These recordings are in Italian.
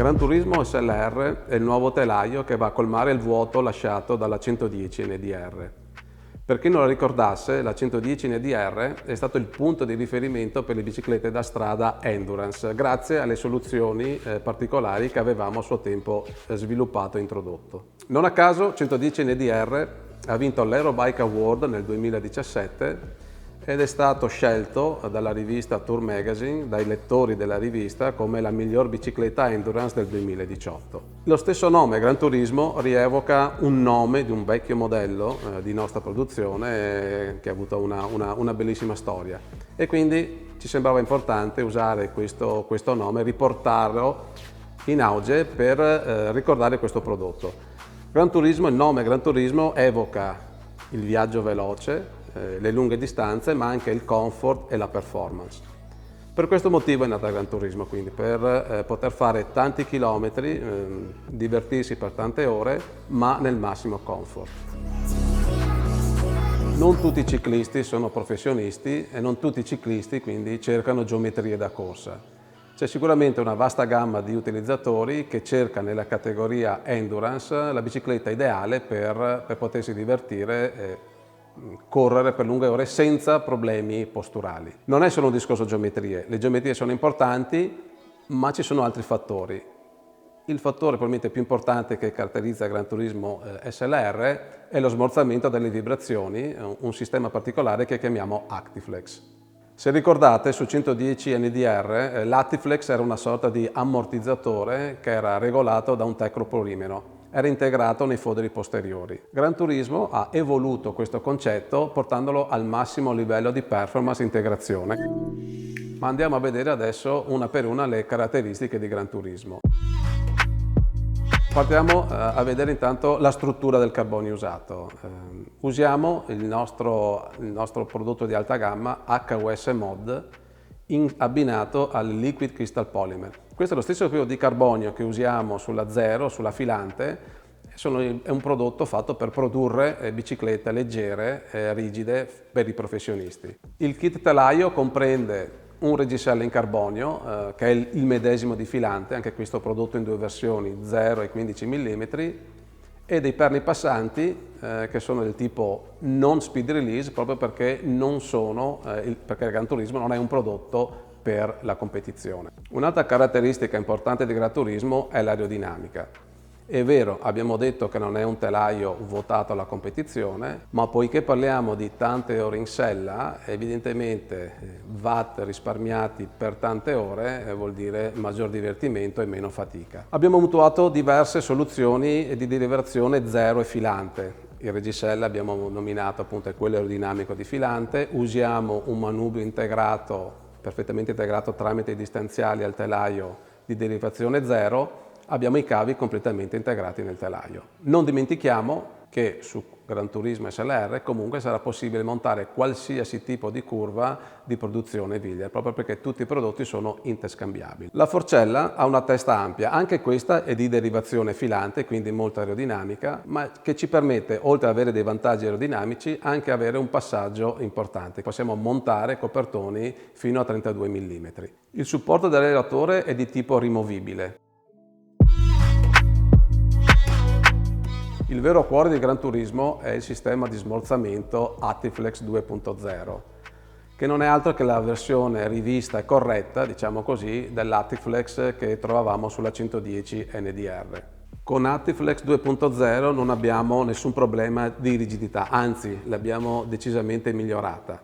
Gran Turismo SLR è il nuovo telaio che va a colmare il vuoto lasciato dalla 110 NDR. Per chi non la ricordasse, la 110 NDR è stato il punto di riferimento per le biciclette da strada Endurance, grazie alle soluzioni particolari che avevamo a suo tempo sviluppato e introdotto. Non a caso 110 NDR ha vinto l'Aerobike Award nel 2017 ed è stato scelto dalla rivista Tour Magazine, dai lettori della rivista, come la miglior bicicletta endurance del 2018. Lo stesso nome, Gran Turismo, rievoca un nome di un vecchio modello di nostra produzione che ha avuto una bellissima storia e quindi ci sembrava importante usare questo nome, riportarlo in auge per ricordare questo prodotto. Gran Turismo, il nome Gran Turismo evoca il viaggio veloce, le lunghe distanze, ma anche il comfort e la performance. Per questo motivo è nata Gran Turismo, quindi per poter fare tanti chilometri, divertirsi per tante ore, ma nel massimo comfort. Non tutti i ciclisti sono professionisti e non tutti i ciclisti quindi cercano geometrie da corsa. C'è sicuramente una vasta gamma di utilizzatori che cerca nella categoria endurance la bicicletta ideale per potersi divertire e correre per lunghe ore senza problemi posturali. Non è solo un discorso geometrie, le geometrie sono importanti, ma ci sono altri fattori. Il fattore probabilmente più importante che caratterizza il Gran Turismo SLR è lo smorzamento delle vibrazioni, un sistema particolare che chiamiamo Actiflex. Se ricordate, su 110 NDR l'Actiflex era una sorta di ammortizzatore che era regolato da un tecropolimeno. Era integrato nei foderi posteriori. Gran Turismo ha evoluto questo concetto portandolo al massimo livello di performance e integrazione. Ma andiamo a vedere adesso una per una le caratteristiche di Gran Turismo. Partiamo a vedere intanto la struttura del carbonio usato. Usiamo il nostro prodotto di alta gamma HUS Mod abbinato al Liquid Crystal Polymer. Questo è lo stesso tipo di carbonio che usiamo sulla Zero, sulla filante, è un prodotto fatto per produrre biciclette leggere, rigide per i professionisti. Il kit telaio comprende un reggiseno in carbonio che è il medesimo di filante, anche questo prodotto in due versioni, 0 e 15 mm, e dei perni passanti che sono del tipo non speed release proprio perché perché il Gran Turismo non è un prodotto per la competizione. Un'altra caratteristica importante di Gran Turismo è l'aerodinamica. È vero, abbiamo detto che non è un telaio votato alla competizione, ma poiché parliamo di tante ore in sella, evidentemente watt risparmiati per tante ore vuol dire maggior divertimento e meno fatica. Abbiamo mutuato diverse soluzioni di derivazione zero e filante. Il reggiseno abbiamo nominato appunto quello aerodinamico di filante, usiamo un manubrio perfettamente integrato tramite i distanziali al telaio di derivazione zero, abbiamo i cavi completamente integrati nel telaio. Non dimentichiamo che su Gran Turismo SLR comunque sarà possibile montare qualsiasi tipo di curva di produzione Wheeler, proprio perché tutti i prodotti sono interscambiabili. La forcella ha una testa ampia, anche questa è di derivazione filante, quindi molto aerodinamica, ma che ci permette, oltre ad avere dei vantaggi aerodinamici, anche avere un passaggio importante. Possiamo montare copertoni fino a 32 mm. Il supporto dell'aeratore è di tipo rimovibile. Il vero cuore di Gran Turismo è il sistema di smorzamento Actiflex 2.0, che non è altro che la versione rivista e corretta, diciamo così, dell'Actiflex che trovavamo sulla 110 NDR. Con Actiflex 2.0 non abbiamo nessun problema di rigidità, anzi l'abbiamo decisamente migliorata.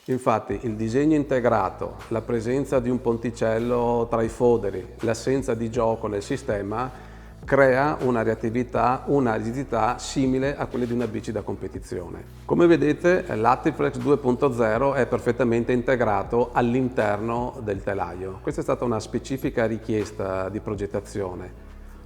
Infatti il disegno integrato, la presenza di un ponticello tra i foderi, l'assenza di gioco nel sistema crea una reattività, una rigidità simile a quelle di una bici da competizione. Come vedete l'Actiflex 2.0 è perfettamente integrato all'interno del telaio. Questa è stata una specifica richiesta di progettazione.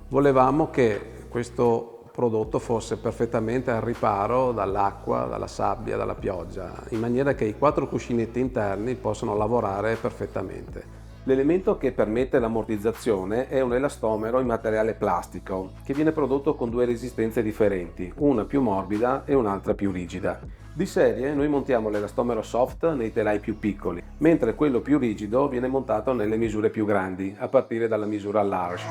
Volevamo che questo prodotto fosse perfettamente al riparo dall'acqua, dalla sabbia, dalla pioggia, in maniera che i 4 cuscinetti interni possano lavorare perfettamente. L'elemento che permette l'ammortizzazione è un elastomero in materiale plastico che viene prodotto con due resistenze differenti, una più morbida e un'altra più rigida. Di serie noi montiamo l'elastomero soft nei telai più piccoli, mentre quello più rigido viene montato nelle misure più grandi, a partire dalla misura large.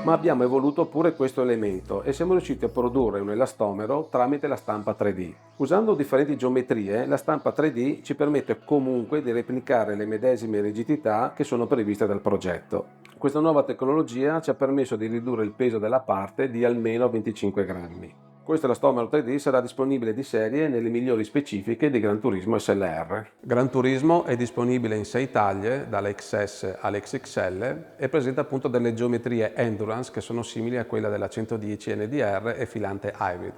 Ma abbiamo evoluto pure questo elemento e siamo riusciti a produrre un elastomero tramite la stampa 3D. Usando differenti geometrie, la stampa 3D ci permette comunque di replicare le medesime rigidità che sono previste dal progetto. Questa nuova tecnologia ci ha permesso di ridurre il peso della parte di almeno 25 grammi. Questo elastomero 3D sarà disponibile di serie nelle migliori specifiche di Gran Turismo SLR. Gran Turismo è disponibile in 6 taglie, dall'XS all'XXL, e presenta appunto delle geometrie Endurance che sono simili a quella della 110 NDR e filante Hybrid.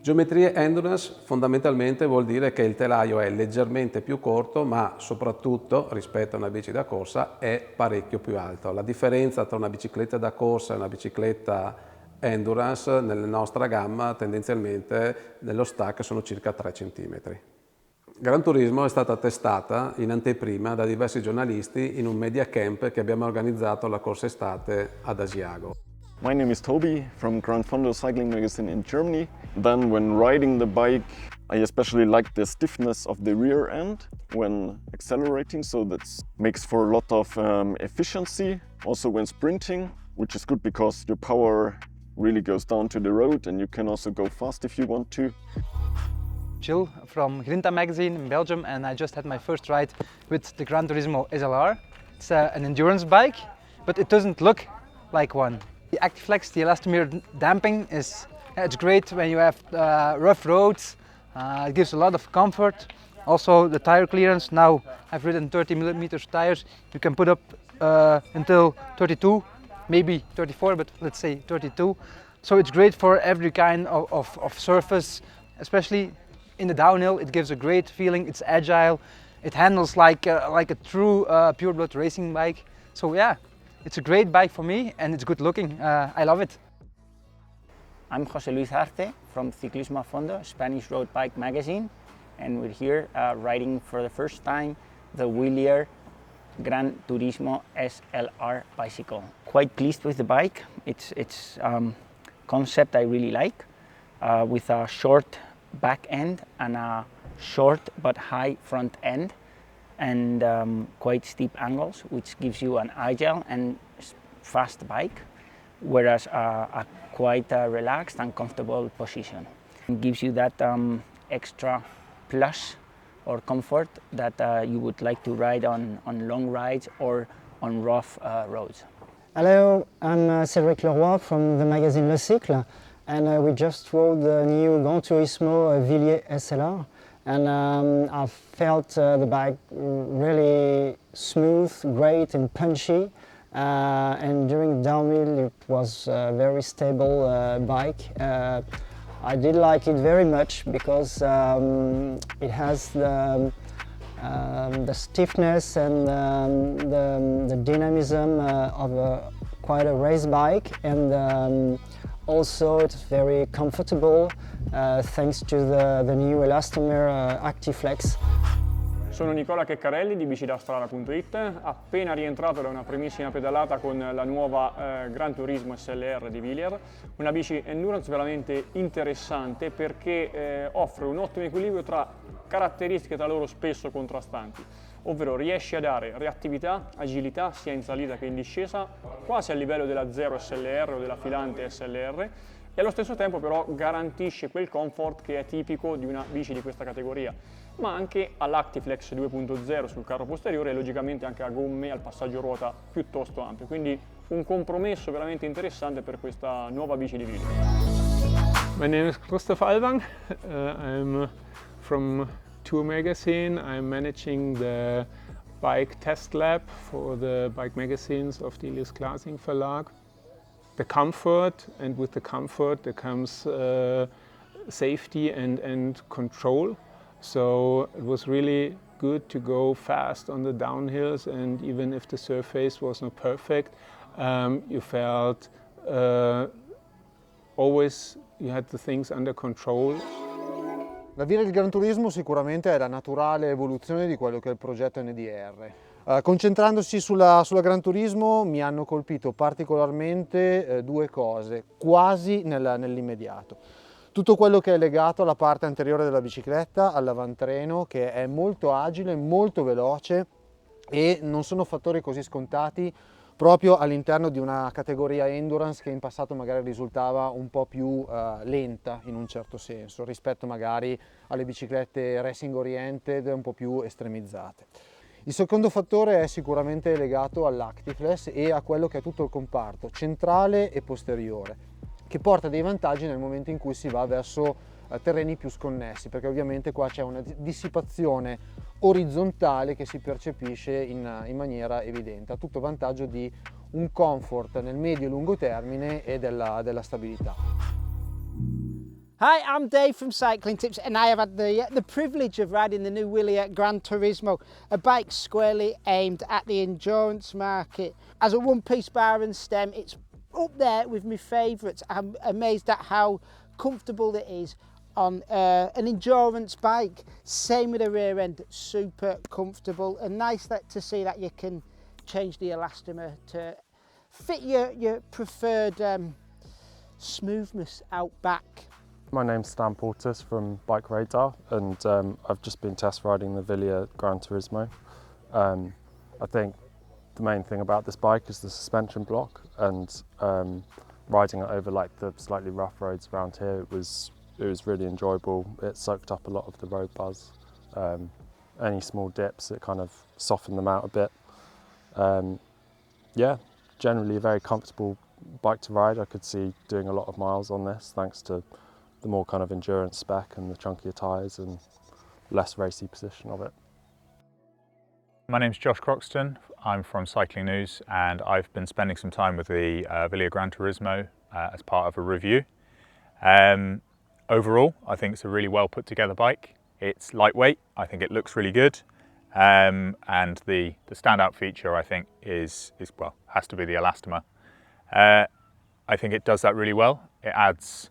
Geometrie Endurance fondamentalmente vuol dire che il telaio è leggermente più corto, ma soprattutto rispetto a una bici da corsa è parecchio più alto. La differenza tra una bicicletta da corsa e una bicicletta Endurance nella nostra gamma tendenzialmente nello stack sono circa 3 cm. Gran Turismo è stata testata in anteprima da diversi giornalisti in un media camp che abbiamo organizzato la corsa estate ad Asiago. My name is Toby from Gran Fondo Cycling Magazine in Germany. Then when riding the bike, I especially like the stiffness of the rear end when accelerating, so that makes for a lot of efficiency. Also when sprinting, which is good because your power really goes down to the road and you can also go fast if you want to. Jill from Grinta magazine in Belgium, and I just had my first ride with the Gran Turismo SLR. It's an endurance bike, but it doesn't look like one. The Actiflex, the elastomer damping, it's great when you have rough roads. It gives a lot of comfort. Also the tire clearance, now I've ridden 30mm tires, you can put up until 32, maybe 34, but let's say 32. So it's great for every kind of surface, especially in the downhill. It gives a great feeling, it's agile, it handles like a true pure blood racing bike. So yeah, it's a great bike for me and it's good looking, I love it. I'm José Luis Arce from Ciclismo a Fondo, Spanish road bike magazine, and we're here riding for the first time the Wheelier Gran Turismo SLR bicycle. Quite pleased with the bike. It's concept I really like, with a short back end and a short but high front end, and quite steep angles, which gives you an agile and fast bike, whereas a quite relaxed and comfortable position. It gives you that extra plus or comfort that you would like to ride on long rides or on rough roads. Hello, I'm Cédric Leroy from the magazine Le Cycle, and we just rode the new Gran Turismo Wheelier SLR, and I felt the bike really smooth, great and punchy, and during downhill it was a very stable bike. I did like it very much because it has the stiffness and the dynamism of quite a race bike, and also it's very comfortable thanks to the new elastomer Actiflex. Sono Nicola Checcarelli di bicidastrada.it, appena rientrato da una primissima pedalata con la nuova Gran Turismo SLR di Wheelier, una bici endurance veramente interessante perché offre un ottimo equilibrio tra caratteristiche tra loro spesso contrastanti, ovvero riesce a dare reattività, agilità sia in salita che in discesa, quasi a livello della Zero SLR o della filante SLR, e allo stesso tempo però garantisce quel comfort che è tipico di una bici di questa categoria, ma anche all'Actiflex 2.0 sul carro posteriore e logicamente anche a gomme al passaggio ruota piuttosto ampio, quindi un compromesso veramente interessante per questa nuova bici di Wheelier. My name is Christoph Alwang. I'm from Tour Magazine. I'm managing the bike test lab for the bike magazines of the Elias Glasing Verlag. The comfort, and with the comfort there comes safety and control. So it was really good to go fast on the downhills, and even if the surface was not perfect, you felt always you had the things under control. La via del Gran Turismo sicuramente è la naturale evoluzione di quello che è il progetto NDR. Concentrandosi sulla Gran Turismo mi hanno colpito particolarmente due cose, quasi nell'immediato. Tutto quello che è legato alla parte anteriore della bicicletta, all'avantreno, che è molto agile, molto veloce e non sono fattori così scontati proprio all'interno di una categoria endurance che in passato magari risultava un po' più lenta in un certo senso rispetto magari alle biciclette racing oriented un po' più estremizzate. Il secondo fattore è sicuramente legato all'Actifless e a quello che è tutto il comparto centrale e posteriore, che porta dei vantaggi nel momento in cui si va verso terreni più sconnessi, perché ovviamente qua c'è una dissipazione orizzontale che si percepisce in maniera evidente, a tutto vantaggio di un comfort nel medio e lungo termine e della stabilità. Hi, I'm Dave from Cycling Tips and I have had the privilege of riding the new Wilier Gran Turismo, a bike squarely aimed at the endurance market. As a one-piece bar and stem, it's up there with my favourites. I'm amazed at how comfortable it is on an endurance bike. Same with the rear end, super comfortable, and nice to see that you can change the elastomer to fit your preferred smoothness out back. My name's Stan Portis from Bike Radar, and I've just been test riding the Wilier Gran Turismo. I think the main thing about this bike is the suspension block, and riding it over like the slightly rough roads around here, it was really enjoyable. It soaked up a lot of the road buzz. Any small dips, it kind of softened them out a bit. Yeah, generally a very comfortable bike to ride. I could see doing a lot of miles on this thanks to the more kind of endurance spec and the chunkier tyres and less racy position of it. My name's Josh Croxton. I'm from Cycling News and I've been spending some time with the Wilier Gran Turismo as part of a review. Overall, I think it's a really well put together bike. It's lightweight, I think it looks really good. And the standout feature I think is well, has to be the elastomer. I think it does that really well. It adds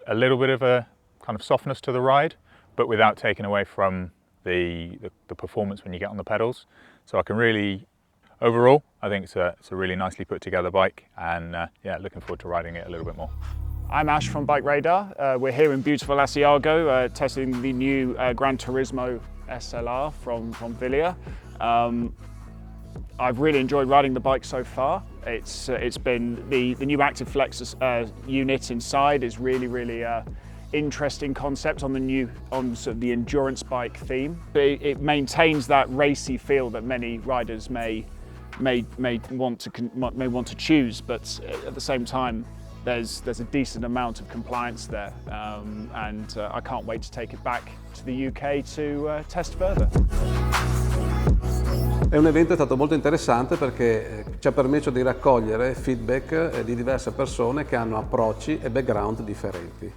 a little bit of a kind of softness to the ride, but without taking away from the performance when you get on the pedals. So I can really, overall, I think it's a really nicely put together bike, and yeah, looking forward to riding it a little bit more. I'm Ash from Bike Radar. We're here in beautiful Asiago testing the new Gran Turismo SLR from Wilier. I've really enjoyed riding the bike so far. It's been the new ActiveFlex unit inside is really interesting concept on sort of the endurance bike theme. But it maintains that racy feel that many riders may want to choose, but at the same time there's a decent amount of compliance there, and I can't wait to take it back to the UK to test further. È un evento stato molto interessante perché ci ha permesso di raccogliere feedback di diverse persone che hanno approcci e background differenti.